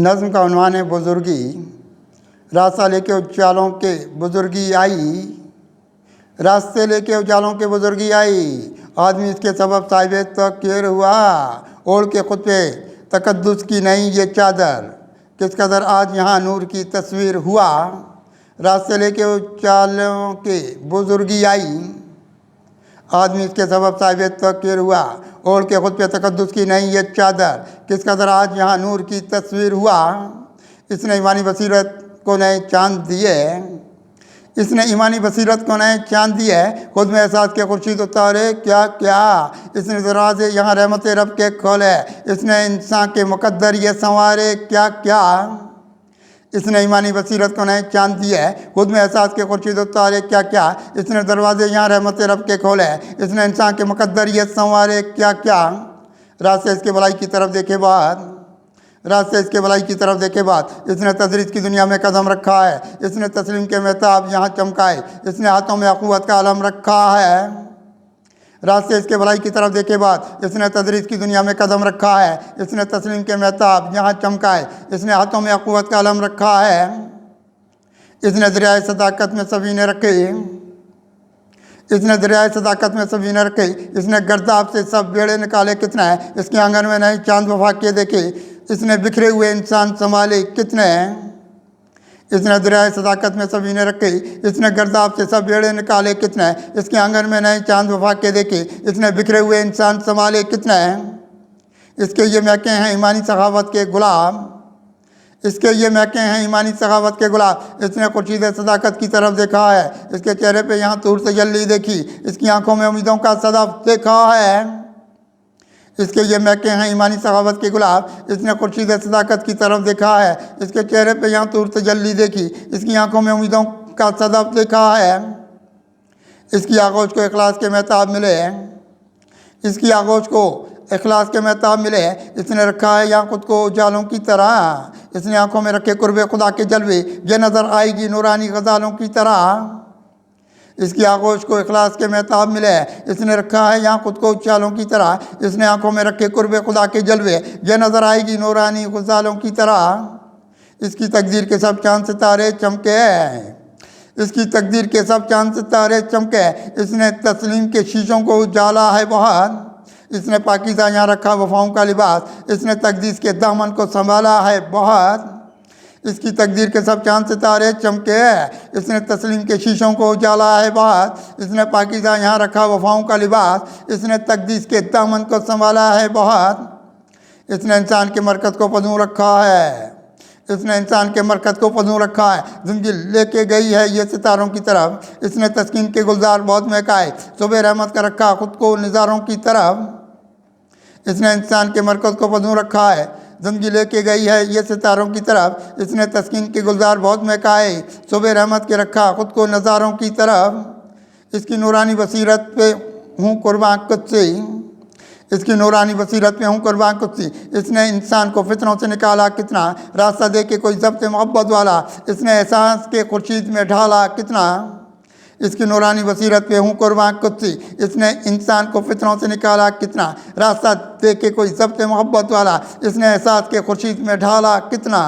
नज़्म का उन्वान है बुज़ुर्गी। रास्ता लेके उजालों के बुज़ुर्गी आई, रास्ते लेके उजालों के बुज़ुर्गी आई। आदमी इसके सबब साहिब तकीर हुआ, ओढ़ के खुद पे तकद्दुस की नहीं ये चादर। किस कदर आज यहाँ नूर की तस्वीर हुआ, रास्ते लेके उजालों के बुज़ुर्गी आई। आदमी इसके सबब साहिब तकीर हुआ, ओढ़ के खुद पे तकद्दुस की नहीं ये चादर। किस कदर आज यहाँ नूर की तस्वीर हुआ, इसने ईमानी बसीरत को नए चांद दिए, इसने ईमानी बसीरत को नए चांद दिए। खुद में एहसास के खुर्शीद उतारे क्या क्या, इसने दरवाजे यहाँ रहमत रब के खोले, इसने इंसान के मुकद्दर ये संवारे क्या क्या। इसने ईमानी बसीरत को नए चांद दिए, खुद में एहसास के खुर्शीद उतारे क्या क्या, इसने दरवाजे यहाँ रहमत रब के खोले, इसने इंसान के मुकद्दर ये संवारे क्या क्या। रास्ते इसके भलाई की तरफ देखे बाद, रास्ते इसके भलाई की तरफ देखे बाद, इसने तदरीस की दुनिया में कदम रखा है, इसने तस्लीम के महताब यहाँ चमकाए, इसने हाथों में अक़ुव्वत का अलम रखा है। रास्ते इसके भलाई की तरफ देखे बाद, इसने तदरीस की दुनिया में कदम रखा है, इसने तस्लीम के महताब यहाँ चमकाए, इसने हाथों में अक़ुव्वत का अलम रखा है। इसने दरियाए सदाकत में सफीने रखे, इसने दरियाए सदाकत में सफीने रखे, इसने गर्दाब से सब बेड़े निकाले कितना है, इसके आंगन में नए चांद वफा के देखे, इसने बिखरे हुए इंसान संभाले कितने हैं। इसने दरियाए सदाकत में सफीने रखे, इसने गर्दाब से सब बेड़े निकाले कितने हैं, इसके आंगन में नए चांद वफा के देखे, इसने बिखरे हुए इंसान संभाले कितने हैं। इसके ये महके हैं ईमानी सखावत के गुलाम, इसके ये महके हैं ईमानी सखावत के गुलाम। इसने खुर्शीद सदाकत की तरफ देखा है, इसके चेहरे पे यहाँ तूर तजल्ली देखी, इसकी आंखों में उम्मीदों का सदफ देखा है। इसके ये महके हैं ईमानी सखावत के गुलाब, इसने खुर्शीद सदाकत की तरफ देखा है, इसके चेहरे पे यहाँ तूर तजल्ली देखी, इसकी आंखों में उम्मीदों का सदफ देखा है। इसकी आगोश को इखलास के महताब मिले, इसकी आगोश को इखलास के महताब मिले। इसने रखा है यहाँ खुद को उजालों की तरह, इसने आंखों में रखे कुर्बे खुदा के जलवे, ये नज़र आएगी नूरानी गज़ालों की तरह। इसकी आगोश को इखलास के महताब मिले, इसने रखा है यहाँ खुद को उजालों की तरह, इसने आंखों में रखे कुर्बे खुदा के जलवे, ये नज़र आएगी नूरानी गज़ालों की तरह। इसकी तकदीर के सब चांद सितारे चमके, इसकी तकदीर के सब चांद सितारे चमके। इसने तस्लीम के शीशों को उजाला है बहुत, इसने पाकीज़ा यहाँ रखा वफ़ाओं का लिबास, इसने तकदीस के दामन को संभाला है बहुत। इसकी तकदीर के सब चांद सितारे चमके, इसने तस्लीम के शीशों को उजाला है बहुत, इसने पाकीज़ा यहाँ रखा वफ़ाओं का लिबास, इसने तकदीस के दामन को संभाला है बहुत। इसने इंसान के मरकज़ को पजू रखा है, इसने इंसान के मरकज़ को पजू रखा है, ज़िंदगी लेके गई है ये सितारों की तरफ। इसने तस्कीन के गुलजार बहुत महकाए, सुबह रहमत का रखा खुद को नज़ारों की तरफ। इसने इंसान के मरकज़ को पजू रखा है, ज़िंदगी लेके गई है ये सितारों की तरफ। इसने तस्कीन के गुलजार बहुत महकाए, सुबह रहमत के रखा खुद को नज़ारों की तरफ। इसकी नूरानी बसीरत पे हूँ कुर्बान कुदसी, इसकी नूरानी बसीरत पे हूँ कुर्बान कुदसी। इसने इंसान को फितनों से निकाला कितना, रास्ता दे के कोई ज़ब्त मोहब्बत वाला, इसने एहसास के खुर्शीद में ढाला कितना। इसकी नूरानी बसीरत पे हूँ कुर्बान कुदसी, इसने इंसान को फितनों से निकाला कितना, रास्ता दे के कोई ज़ब्त मोहब्बत वाला, इसने एहसास के खुर्शीद में ढाला कितना।